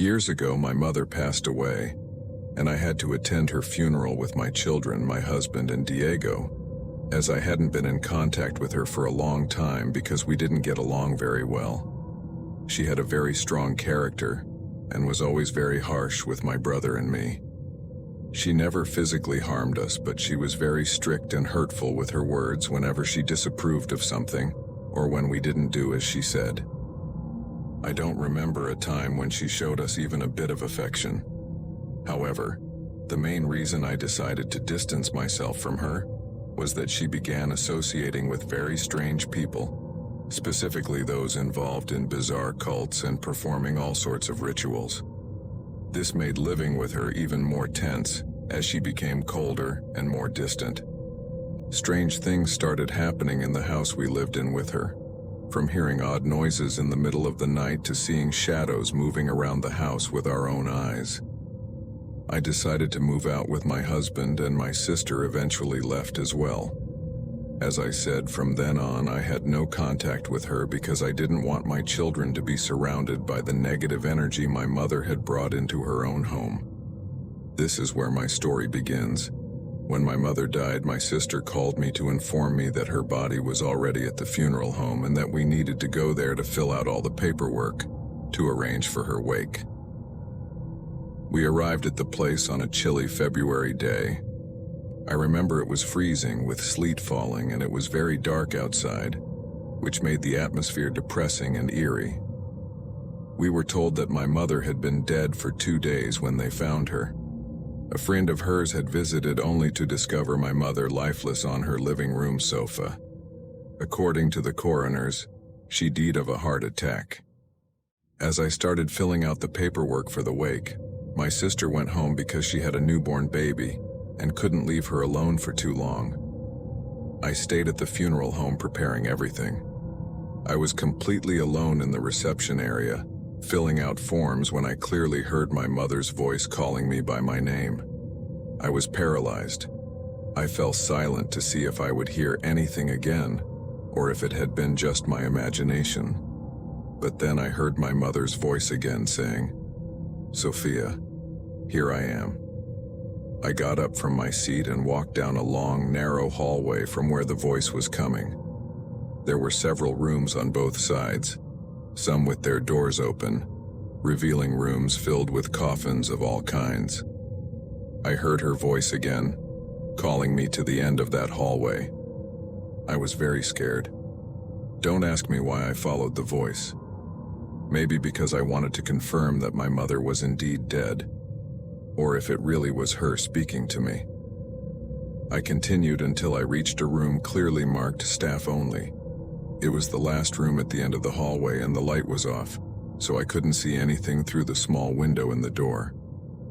Years ago, my mother passed away, and I had to attend her funeral with my children, my husband, and Diego, as I hadn't been in contact with her for a long time because we didn't get along very well. She had a very strong character and was always very harsh with my brother and me. She never physically harmed us, but she was very strict and hurtful with her words whenever she disapproved of something or when we didn't do as she said. I don't remember a time when she showed us even a bit of affection. However, the main reason I decided to distance myself from her was that she began associating with very strange people, specifically those involved in bizarre cults and performing all sorts of rituals. This made living with her even more tense as she became colder and more distant. Strange things started happening in the house we lived in with her, from hearing odd noises in the middle of the night to seeing shadows moving around the house with our own eyes. I decided to move out with my husband, and my sister eventually left as well. As I said, from then on I had no contact with her because I didn't want my children to be surrounded by the negative energy my mother had brought into her own home. This is where my story begins. When my mother died, my sister called me to inform me that her body was already at the funeral home and that we needed to go there to fill out all the paperwork to arrange for her wake. We arrived at the place on a chilly February day. I remember it was freezing with sleet falling, and it was very dark outside, which made the atmosphere depressing and eerie. We were told that my mother had been dead for 2 days when they found her. A friend of hers had visited only to discover my mother lifeless on her living room sofa. According to the coroners, she died of a heart attack. As I started filling out the paperwork for the wake, my sister went home because she had a newborn baby and couldn't leave her alone for too long. I stayed at the funeral home preparing everything. I was completely alone in the reception area, filling out forms, when I clearly heard my mother's voice calling me by my name. I was paralyzed. I fell silent to see if I would hear anything again, or if it had been just my imagination. But then I heard my mother's voice again saying, "Sophia, here I am." I got up from my seat and walked down a long, narrow hallway from where the voice was coming. There were several rooms on both sides, some with their doors open, revealing rooms filled with coffins of all kinds. I heard her voice again, calling me to the end of that hallway. I was very scared. Don't ask me why I followed the voice. Maybe because I wanted to confirm that my mother was indeed dead, or if it really was her speaking to me. I continued until I reached a room clearly marked staff only. It was the last room at the end of the hallway, and the light was off, so I couldn't see anything through the small window in the door.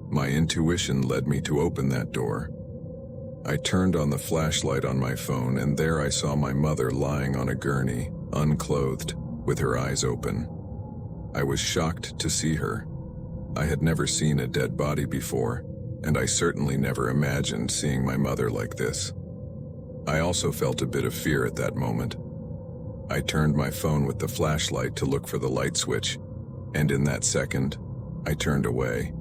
My intuition led me to open that door. I turned on the flashlight on my phone, and there I saw my mother lying on a gurney, unclothed, with her eyes open. I was shocked to see her. I had never seen a dead body before, and I certainly never imagined seeing my mother like this. I also felt a bit of fear at that moment. I turned my phone with the flashlight to look for the light switch, and in that second, I turned away.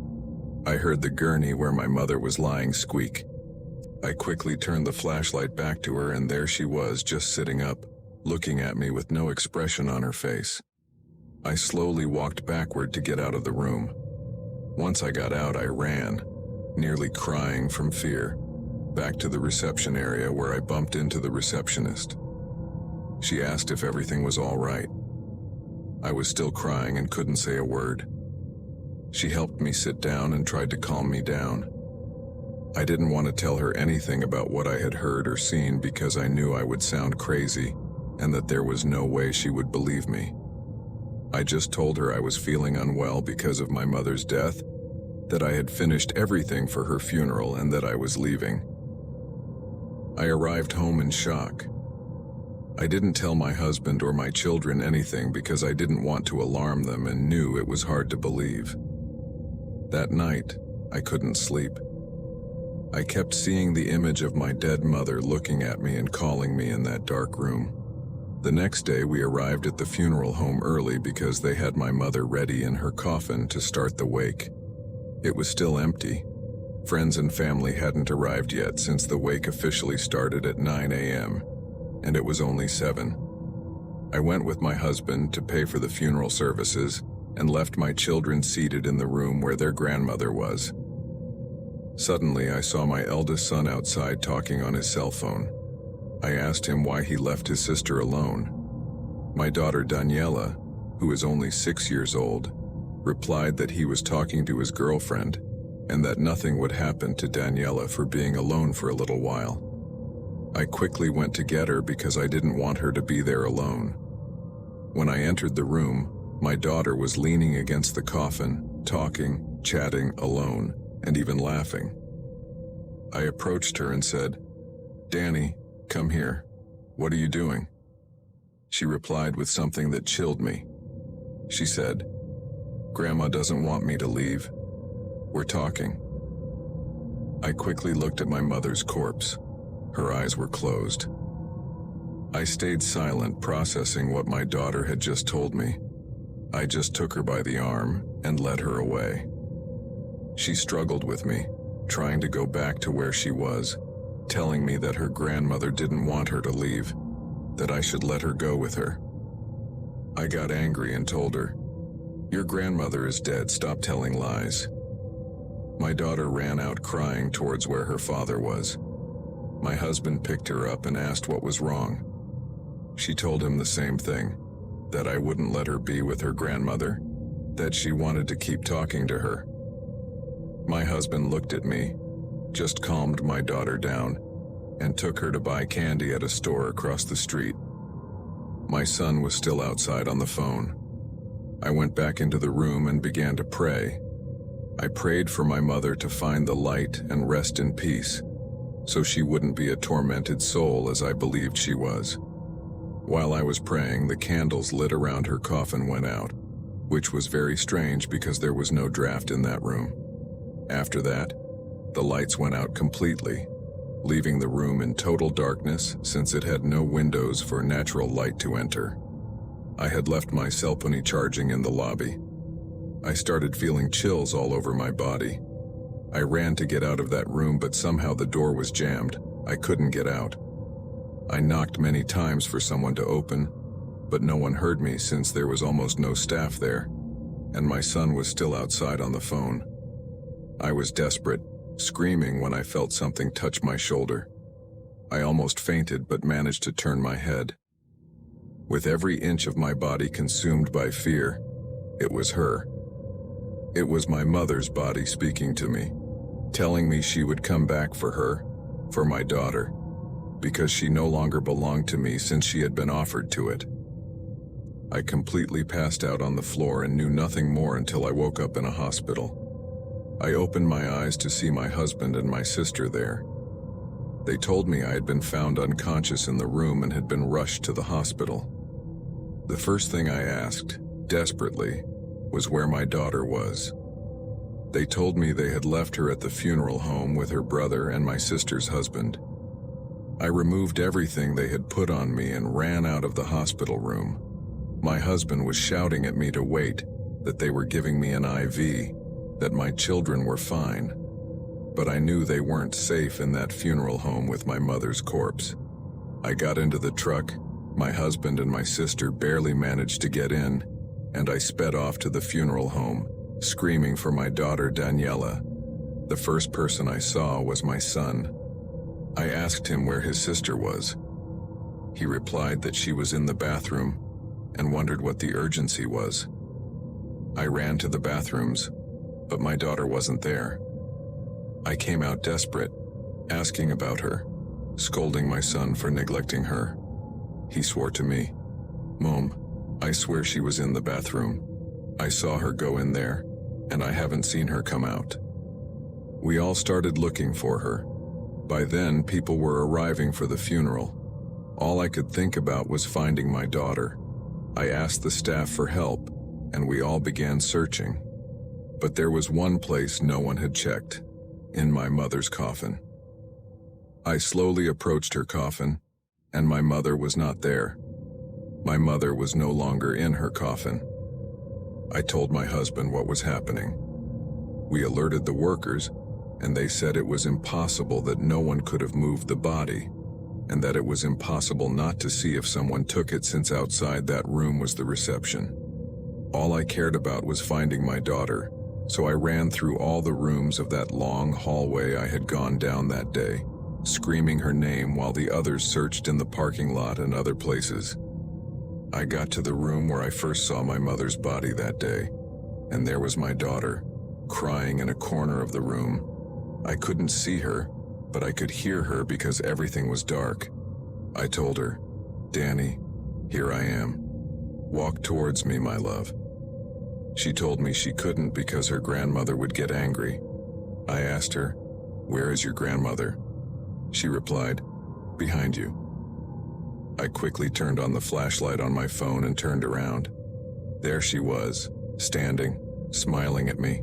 I heard the gurney where my mother was lying squeak. I quickly turned the flashlight back to her, and there she was, just sitting up, looking at me with no expression on her face. I slowly walked backward to get out of the room. Once I got out, I ran, nearly crying from fear, back to the reception area where I bumped into the receptionist. She asked if everything was all right. I was still crying and couldn't say a word. She helped me sit down and tried to calm me down. I didn't want to tell her anything about what I had heard or seen because I knew I would sound crazy and that there was no way she would believe me. I just told her I was feeling unwell because of my mother's death, that I had finished everything for her funeral, and that I was leaving. I arrived home in shock. I didn't tell my husband or my children anything because I didn't want to alarm them and knew it was hard to believe. That night, I couldn't sleep. I kept seeing the image of my dead mother looking at me and calling me in that dark room. The next day, we arrived at the funeral home early because they had my mother ready in her coffin to start the wake. It was still empty. Friends and family hadn't arrived yet since the wake officially started at 9 a.m., and it was only 7. I went with my husband to pay for the funeral services and left my children seated in the room where their grandmother was. Suddenly, I saw my eldest son outside talking on his cell phone. I asked him why he left his sister alone. My daughter Daniela, who is only 6 years old, replied that he was talking to his girlfriend and that nothing would happen to Daniela for being alone for a little while. I quickly went to get her because I didn't want her to be there alone. When I entered the room, my daughter was leaning against the coffin, talking, chatting, alone, and even laughing. I approached her and said, "Danny, come here. What are you doing?" She replied with something that chilled me. She said, "Grandma doesn't want me to leave. We're talking." I quickly looked at my mother's corpse. Her eyes were closed. I stayed silent, processing what my daughter had just told me. I just took her by the arm and led her away. She struggled with me, trying to go back to where she was, telling me that her grandmother didn't want her to leave, that I should let her go with her. I got angry and told her, "Your grandmother is dead, stop telling lies." My daughter ran out crying towards where her father was. My husband picked her up and asked what was wrong. She told him the same thing, that I wouldn't let her be with her grandmother, that she wanted to keep talking to her. My husband looked at me, just calmed my daughter down, and took her to buy candy at a store across the street. My son was still outside on the phone. I went back into the room and began to pray. I prayed for my mother to find the light and rest in peace, so she wouldn't be a tormented soul as I believed she was. While I was praying, the candles lit around her coffin went out, which was very strange because there was no draft in that room. After that, the lights went out completely, leaving the room in total darkness since it had no windows for natural light to enter. I had left my cell phone charging in the lobby. I started feeling chills all over my body. I ran to get out of that room, but somehow the door was jammed. I couldn't get out. I knocked many times for someone to open, but no one heard me since there was almost no staff there, and my son was still outside on the phone. I was desperate, screaming when I felt something touch my shoulder. I almost fainted but managed to turn my head. With every inch of my body consumed by fear, it was her. It was my mother's body speaking to me, telling me she would come back for her, for my daughter, because she no longer belonged to me since she had been offered to it. I completely passed out on the floor and knew nothing more until I woke up in a hospital. I opened my eyes to see my husband and my sister there. They told me I had been found unconscious in the room and had been rushed to the hospital. The first thing I asked, desperately, was where my daughter was. They told me they had left her at the funeral home with her brother and my sister's husband. I removed everything they had put on me and ran out of the hospital room. My husband was shouting at me to wait, that they were giving me an IV, that my children were fine. But I knew they weren't safe in that funeral home with my mother's corpse. I got into the truck, my husband and my sister barely managed to get in, and I sped off to the funeral home, screaming for my daughter Daniela. The first person I saw was my son. I asked him where his sister was. He replied that she was in the bathroom and wondered what the urgency was. I ran to the bathrooms, but my daughter wasn't there. I came out desperate, asking about her, scolding my son for neglecting her. He swore to me, "Mom, I swear she was in the bathroom. I saw her go in there, and I haven't seen her come out." We all started looking for her. By then, people were arriving for the funeral. All I could think about was finding my daughter. I asked the staff for help, and we all began searching. But there was one place no one had checked, in my mother's coffin. I slowly approached her coffin, and my mother was not there. My mother was no longer in her coffin. I told my husband what was happening. We alerted the workers, and they said it was impossible that no one could have moved the body, and that it was impossible not to see if someone took it since outside that room was the reception. All I cared about was finding my daughter, so I ran through all the rooms of that long hallway I had gone down that day, screaming her name while the others searched in the parking lot and other places. I got to the room where I first saw my mother's body that day, and there was my daughter, crying in a corner of the room. I couldn't see her, but I could hear her because everything was dark. I told her, "Danny, here I am. Walk towards me, my love." She told me she couldn't because her grandmother would get angry. I asked her, "Where is your grandmother?" She replied, "Behind you." I quickly turned on the flashlight on my phone and turned around. There she was, standing, smiling at me.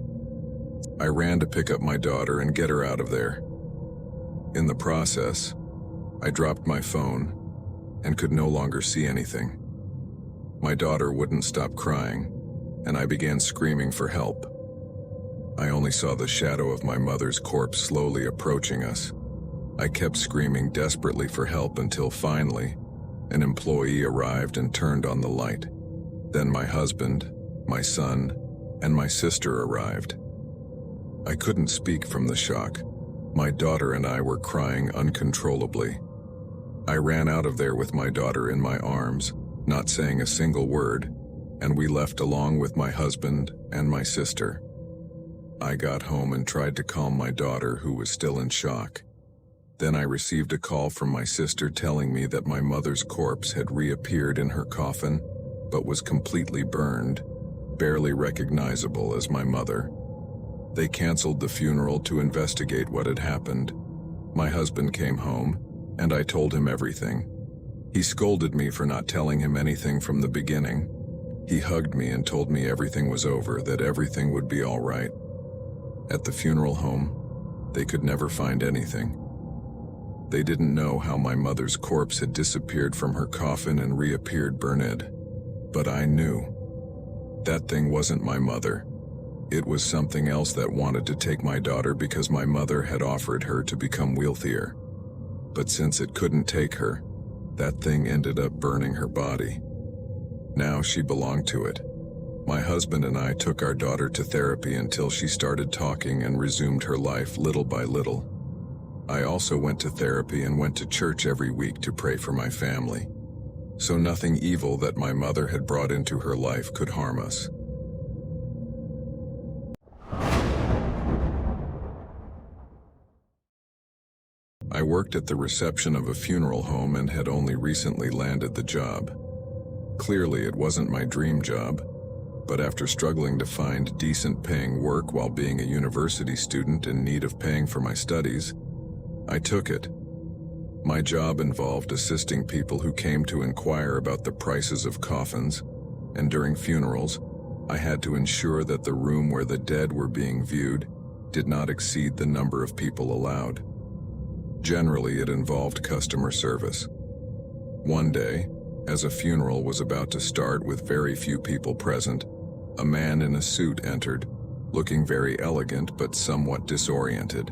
I ran to pick up my daughter and get her out of there. In the process, I dropped my phone and could no longer see anything. My daughter wouldn't stop crying, and I began screaming for help. I only saw the shadow of my mother's corpse slowly approaching us. I kept screaming desperately for help until finally, an employee arrived and turned on the light. Then my husband, my son, and my sister arrived. I couldn't speak from the shock. My daughter and I were crying uncontrollably. I ran out of there with my daughter in my arms, not saying a single word, and we left along with my husband and my sister. I got home and tried to calm my daughter, who was still in shock. Then I received a call from my sister telling me that my mother's corpse had reappeared in her coffin, but was completely burned, barely recognizable as my mother. They canceled the funeral to investigate what had happened. My husband came home, and I told him everything. He scolded me for not telling him anything from the beginning. He hugged me and told me everything was over, that everything would be all right. At the funeral home, they could never find anything. They didn't know how my mother's corpse had disappeared from her coffin and reappeared burned. But I knew. That thing wasn't my mother. It was something else that wanted to take my daughter because my mother had offered her to become wealthier. But since it couldn't take her, that thing ended up burning her body. Now she belonged to it. My husband and I took our daughter to therapy until she started talking and resumed her life little by little. I also went to therapy and went to church every week to pray for my family. So nothing evil that my mother had brought into her life could harm us. I worked at the reception of a funeral home and had only recently landed the job. Clearly, it wasn't my dream job, but after struggling to find decent paying work while being a university student in need of paying for my studies, I took it. My job involved assisting people who came to inquire about the prices of coffins, and during funerals, I had to ensure that the room where the dead were being viewed did not exceed the number of people allowed. Generally, it involved customer service. One day, as a funeral was about to start with very few people present, a man in a suit entered, looking very elegant but somewhat disoriented.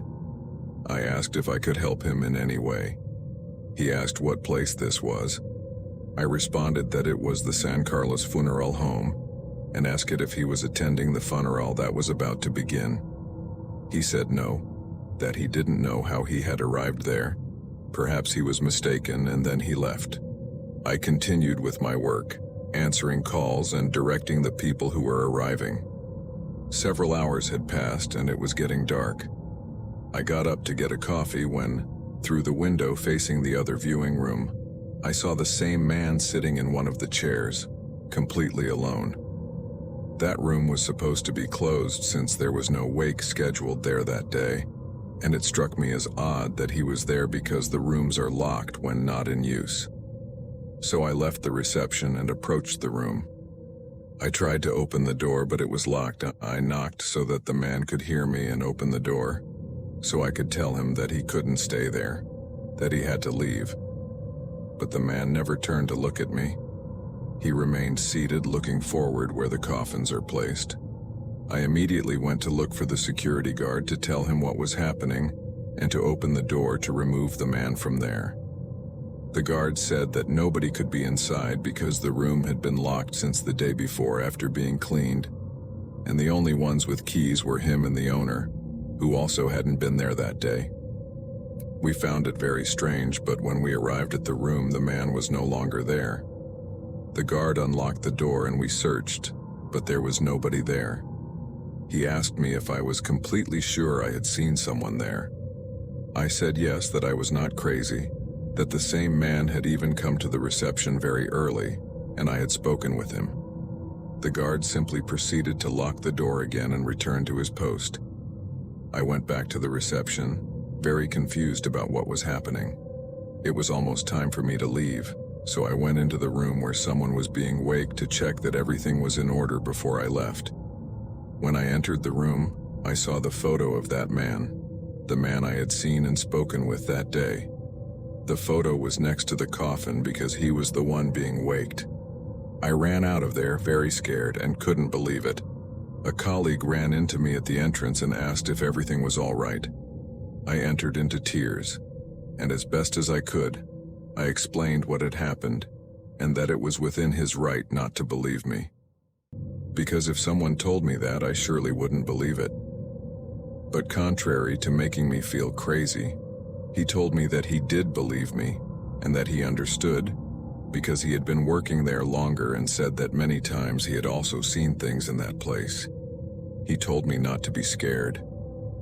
I asked if I could help him in any way. He asked what place this was. I responded that it was the San Carlos Funeral Home, and asked if he was attending the funeral that was about to begin. He said no, that he didn't know how he had arrived there. Perhaps he was mistaken, and then he left. I continued with my work, answering calls and directing the people who were arriving. Several hours had passed and it was getting dark. I got up to get a coffee when, through the window facing the other viewing room, I saw the same man sitting in one of the chairs, completely alone. That room was supposed to be closed since there was no wake scheduled there that day, and it struck me as odd that he was there because the rooms are locked when not in use. So I left the reception and approached the room. I tried to open the door, but it was locked. I knocked so that the man could hear me and open the door, so I could tell him that he couldn't stay there, that he had to leave. But the man never turned to look at me. He remained seated, looking forward where the coffins are placed. I immediately went to look for the security guard to tell him what was happening and to open the door to remove the man from there. The guard said that nobody could be inside because the room had been locked since the day before after being cleaned, and the only ones with keys were him and the owner, who also hadn't been there that day. We found it very strange, but when we arrived at the room, the man was no longer there. The guard unlocked the door and we searched, but there was nobody there. He asked me if I was completely sure I had seen someone there. I said yes, that I was not crazy, that the same man had even come to the reception very early, and I had spoken with him. The guard simply proceeded to lock the door again and return to his post. I went back to the reception, very confused about what was happening. It was almost time for me to leave, so I went into the room where someone was being waked to check that everything was in order before I left. When I entered the room, I saw the photo of that man, the man I had seen and spoken with that day. The photo was next to the coffin because he was the one being waked. I ran out of there very scared and couldn't believe it. A colleague ran into me at the entrance and asked if everything was all right. I entered into tears, and as best as I could, I explained what had happened and that it was within his right not to believe me. Because if someone told me that, I surely wouldn't believe it. But contrary to making me feel crazy, he told me that he did believe me and that he understood because he had been working there longer and said that many times he had also seen things in that place. He told me not to be scared,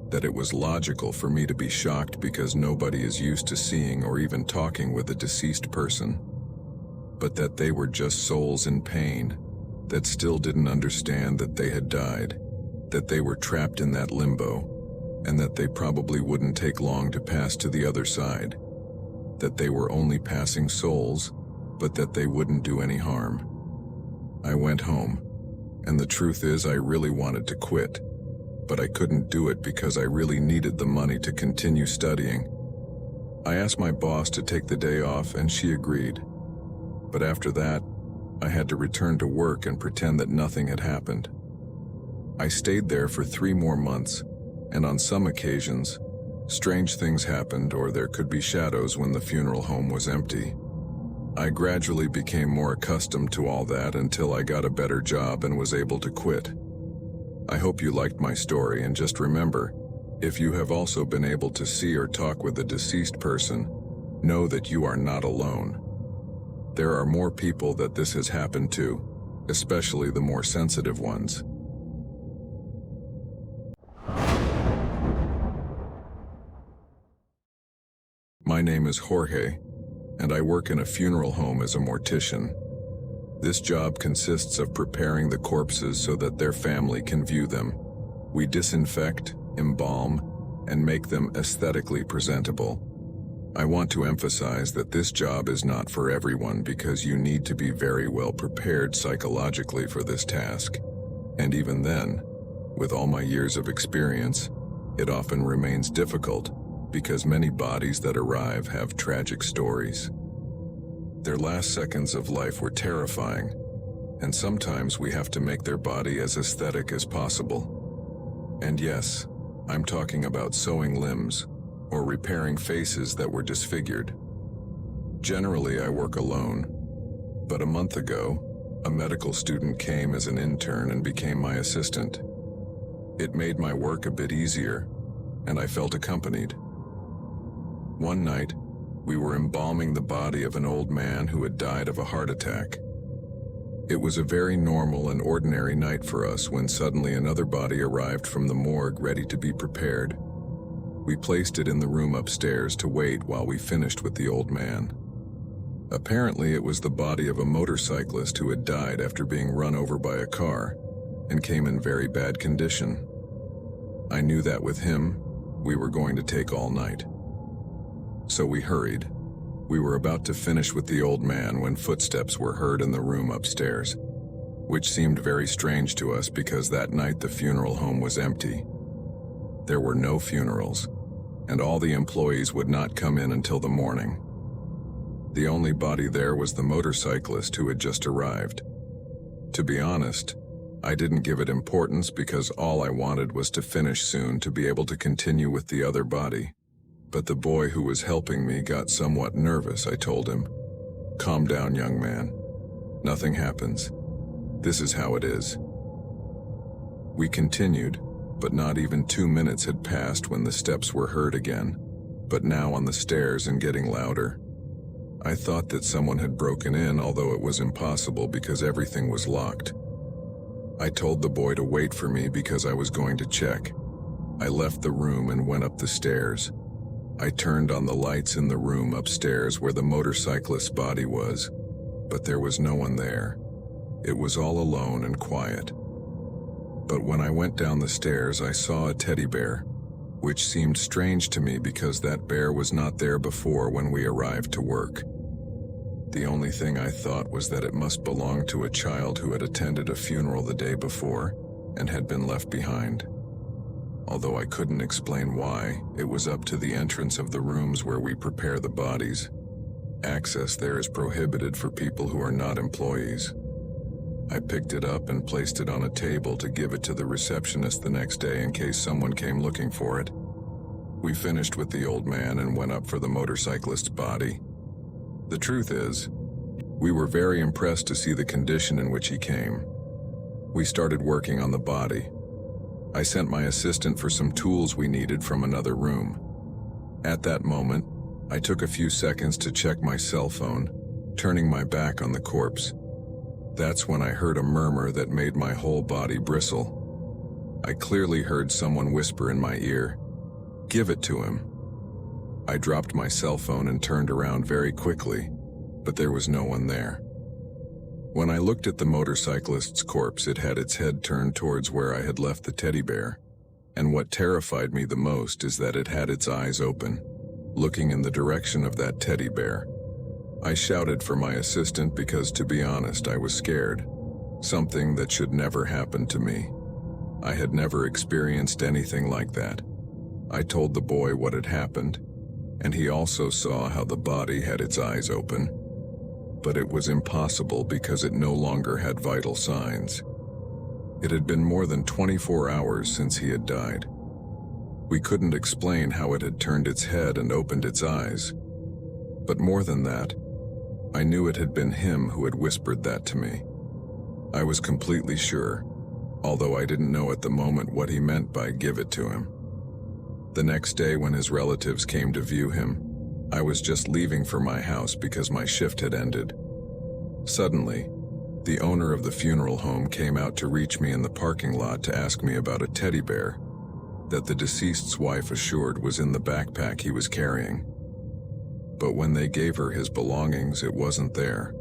that it was logical for me to be shocked because nobody is used to seeing or even talking with a deceased person, but that they were just souls in pain that still didn't understand that they had died, that they were trapped in that limbo, and that they probably wouldn't take long to pass to the other side, that they were only passing souls, but that they wouldn't do any harm. I went home, and the truth is I really wanted to quit, but I couldn't do it because I really needed the money to continue studying. I asked my boss to take the day off and she agreed, but after that, I had to return to work and pretend that nothing had happened. I stayed there for 3 more months, and on some occasions, strange things happened or there could be shadows when the funeral home was empty. I gradually became more accustomed to all that until I got a better job and was able to quit. I hope you liked my story, and just remember, if you have also been able to see or talk with a deceased person, know that you are not alone. There are more people that this has happened to, especially the more sensitive ones. My name is Jorge, and I work in a funeral home as a mortician. This job consists of preparing the corpses so that their family can view them. We disinfect, embalm, and make them aesthetically presentable. I want to emphasize that this job is not for everyone because you need to be very well prepared psychologically for this task. And even then, with all my years of experience, it often remains difficult because many bodies that arrive have tragic stories. Their last seconds of life were terrifying, and sometimes we have to make their body as aesthetic as possible. And yes, I'm talking about sewing limbs or repairing faces that were disfigured. Generally, I work alone, but a month ago, a medical student came as an intern and became my assistant. It made my work a bit easier, and I felt accompanied. One night, we were embalming the body of an old man who had died of a heart attack. It was a very normal and ordinary night for us when suddenly another body arrived from the morgue ready to be prepared. We placed it in the room upstairs to wait while we finished with the old man. Apparently, it was the body of a motorcyclist who had died after being run over by a car and came in very bad condition. I knew that with him, we were going to take all night. So we hurried. We were about to finish with the old man when footsteps were heard in the room upstairs, which seemed very strange to us because that night the funeral home was empty. There were no funerals, and all the employees would not come in until the morning. The only body there was the motorcyclist who had just arrived. To be honest, I didn't give it importance because all I wanted was to finish soon to be able to continue with the other body. But the boy who was helping me got somewhat nervous. I told him, "Calm down, young man. Nothing happens. This is how it is." We continued, but not even 2 minutes had passed when the steps were heard again, but now on the stairs and getting louder. I thought that someone had broken in, although it was impossible because everything was locked. I told the boy to wait for me because I was going to check. I left the room and went up the stairs. I turned on the lights in the room upstairs where the motorcyclist's body was, but there was no one there. It was all alone and quiet. But when I went down the stairs, I saw a teddy bear, which seemed strange to me because that bear was not there before when we arrived to work. The only thing I thought was that it must belong to a child who had attended a funeral the day before and had been left behind. Although I couldn't explain why, it was up to the entrance of the rooms where we prepare the bodies. Access there is prohibited for people who are not employees. I picked it up and placed it on a table to give it to the receptionist the next day in case someone came looking for it. We finished with the old man and went up for the motorcyclist's body. The truth is, we were very impressed to see the condition in which he came. We started working on the body. I sent my assistant for some tools we needed from another room. At that moment, I took a few seconds to check my cell phone, turning my back on the corpse. That's when I heard a murmur that made my whole body bristle. I clearly heard someone whisper in my ear, "Give it to him." I dropped my cell phone and turned around very quickly, but there was no one there. When I looked at the motorcyclist's corpse, it had its head turned towards where I had left the teddy bear, and what terrified me the most is that it had its eyes open, looking in the direction of that teddy bear. I shouted for my assistant because, to be honest, I was scared, something that should never happen to me. I had never experienced anything like that. I told the boy what had happened, and he also saw how the body had its eyes open, but it was impossible because it no longer had vital signs. It had been more than 24 hours since he had died. We couldn't explain how it had turned its head and opened its eyes. But more than that, I knew it had been him who had whispered that to me. I was completely sure, although I didn't know at the moment what he meant by "give it to him." The next day when his relatives came to view him, I was just leaving for my house because my shift had ended. Suddenly, the owner of the funeral home came out to reach me in the parking lot to ask me about a teddy bear that the deceased's wife assured was in the backpack he was carrying. But when they gave her his belongings, it wasn't there,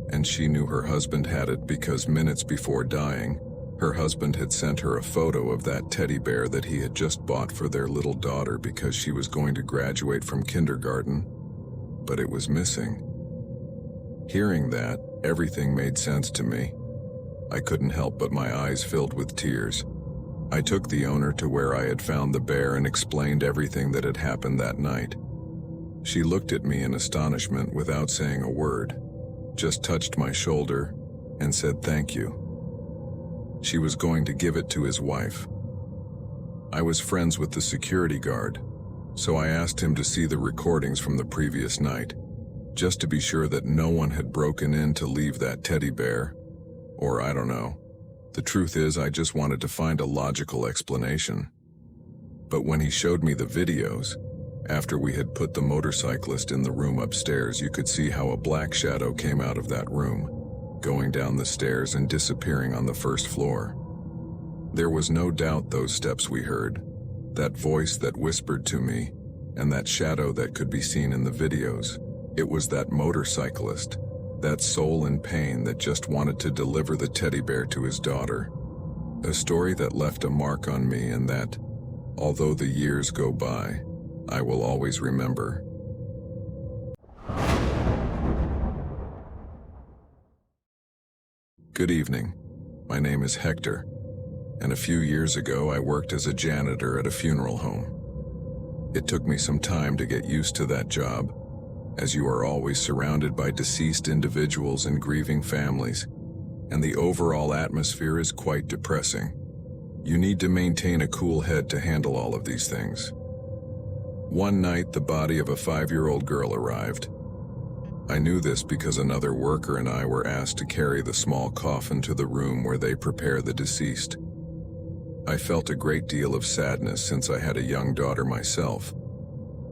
and she knew her husband had it because minutes before dying, her husband had sent her a photo of that teddy bear that he had just bought for their little daughter because she was going to graduate from kindergarten, but it was missing. Hearing that, everything made sense to me. I couldn't help but my eyes filled with tears. I took the owner to where I had found the bear and explained everything that had happened that night. She looked at me in astonishment without saying a word, just touched my shoulder and said thank you. She was going to give it to his wife. I was friends with the security guard, so I asked him to see the recordings from the previous night, just to be sure that no one had broken in to leave that teddy bear, or I don't know. The truth is, I just wanted to find a logical explanation. But when he showed me the videos, after we had put the motorcyclist in the room upstairs, you could see how a black shadow came out of that room, going down the stairs and disappearing on the first floor. There was no doubt those steps we heard, that voice that whispered to me, and that shadow that could be seen in the videos. It was that motorcyclist, that soul in pain that just wanted to deliver the teddy bear to his daughter. A story that left a mark on me and that, although the years go by, I will always remember. Good evening. My name is Hector, and a few years ago I worked as a janitor at a funeral home. It took me some time to get used to that job, as you are always surrounded by deceased individuals and grieving families, and the overall atmosphere is quite depressing. You need to maintain a cool head to handle all of these things. One night, the body of a 5-year-old girl arrived. I knew this because another worker and I were asked to carry the small coffin to the room where they prepare the deceased. I felt a great deal of sadness since I had a young daughter myself,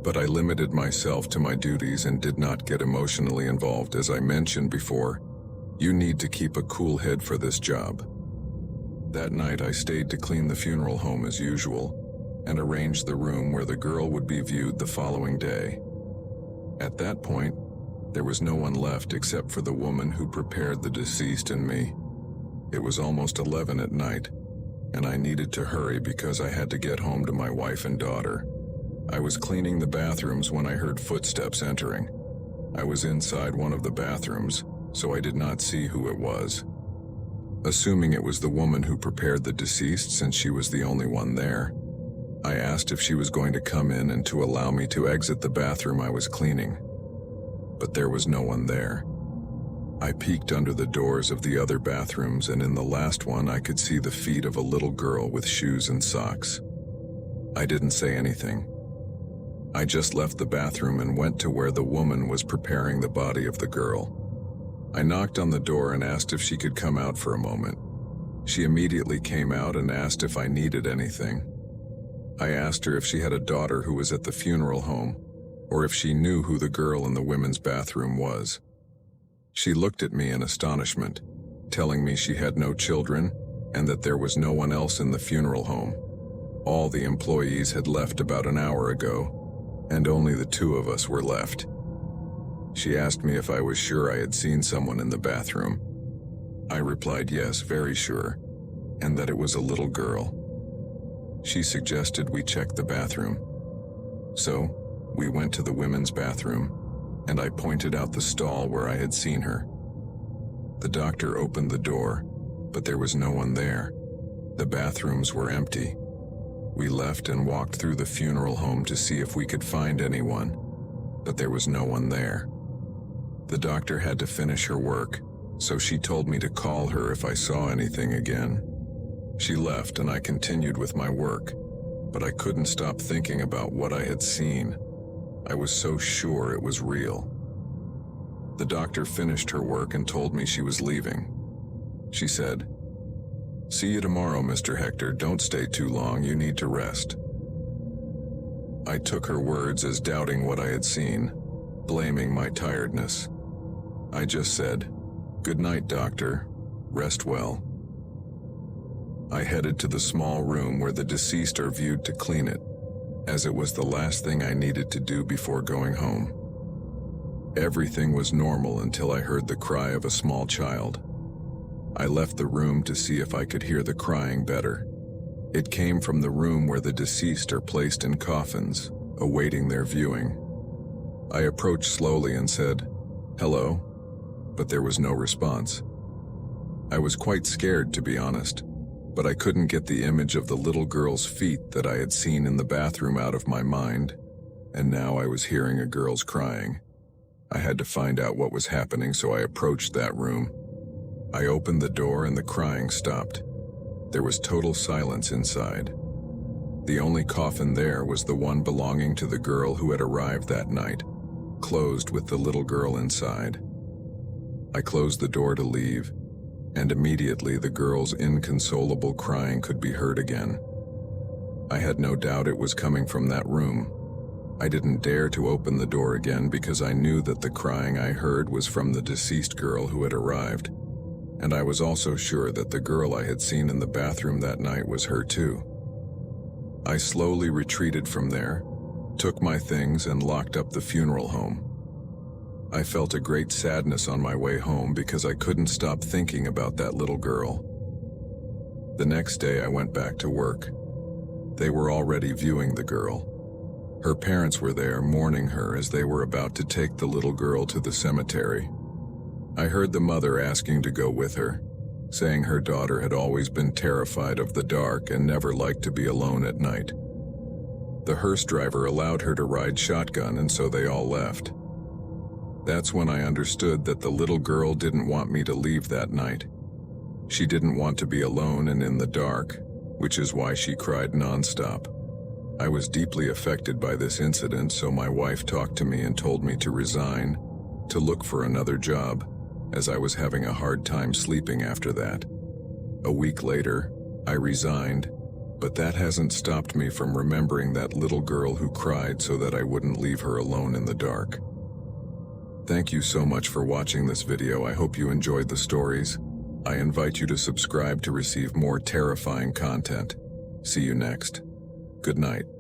but I limited myself to my duties and did not get emotionally involved. As I mentioned before, you need to keep a cool head for this job. That night I stayed to clean the funeral home as usual and arranged the room where the girl would be viewed the following day. At that point, there was no one left except for the woman who prepared the deceased and me. It was almost 11 at night, and I needed to hurry because I had to get home to my wife and daughter. I was cleaning the bathrooms when I heard footsteps entering. I was inside one of the bathrooms, so I did not see who it was. Assuming it was the woman who prepared the deceased since she was the only one there, I asked if she was going to come in and to allow me to exit the bathroom I was cleaning. But there was no one there. I peeked under the doors of the other bathrooms, and in the last one I could see the feet of a little girl with shoes and socks. I didn't say anything. I just left the bathroom and went to where the woman was preparing the body of the girl. I knocked on the door and asked if she could come out for a moment. She immediately came out and asked if I needed anything. I asked her if she had a daughter who was at the funeral home, or if she knew who the girl in the women's bathroom was. She looked at me in astonishment, telling me she had no children and that there was no one else in the funeral home. All the employees had left about an hour ago, and only the two of us were left. She asked me if I was sure I had seen someone in the bathroom. I replied yes, very sure, and that it was a little girl. She suggested we check the bathroom. So, we went to the women's bathroom, and I pointed out the stall where I had seen her. The doctor opened the door, but there was no one there. The bathrooms were empty. We left and walked through the funeral home to see if we could find anyone, but there was no one there. The doctor had to finish her work, so she told me to call her if I saw anything again. She left and I continued with my work, but I couldn't stop thinking about what I had seen. I was so sure it was real. The doctor finished her work and told me she was leaving. She said, "See you tomorrow, Mr. Hector. Don't stay too long. You need to rest." I took her words as doubting what I had seen, blaming my tiredness. I just said, "Good night, doctor. Rest well." I headed to the small room where the deceased are viewed to clean it, as it was the last thing I needed to do before going home. Everything was normal until I heard the cry of a small child. I left the room to see if I could hear the crying better. It came from the room where the deceased are placed in coffins, awaiting their viewing. I approached slowly and said, "Hello," but there was no response. I was quite scared, to be honest, but I couldn't get the image of the little girl's feet that I had seen in the bathroom out of my mind, and now I was hearing a girl's crying. I had to find out what was happening, so I approached that room. I opened the door and the crying stopped. There was total silence inside. The only coffin there was the one belonging to the girl who had arrived that night, closed with the little girl inside. I closed the door to leave, and immediately the girl's inconsolable crying could be heard again. I had no doubt it was coming from that room. I didn't dare to open the door again because I knew that the crying I heard was from the deceased girl who had arrived, and I was also sure that the girl I had seen in the bathroom that night was her too. I slowly retreated from there, took my things and locked up the funeral home. I felt a great sadness on my way home because I couldn't stop thinking about that little girl. The next day I went back to work. They were already viewing the girl. Her parents were there mourning her as they were about to take the little girl to the cemetery. I heard the mother asking to go with her, saying her daughter had always been terrified of the dark and never liked to be alone at night. The hearse driver allowed her to ride shotgun, and so they all left. That's when I understood that the little girl didn't want me to leave that night. She didn't want to be alone and in the dark, which is why she cried nonstop. I was deeply affected by this incident, so my wife talked to me and told me to resign, to look for another job, as I was having a hard time sleeping after that. A week later, I resigned, but that hasn't stopped me from remembering that little girl who cried so that I wouldn't leave her alone in the dark. Thank you so much for watching this video. I hope you enjoyed the stories. I invite you to subscribe to receive more terrifying content. See you next. Good night.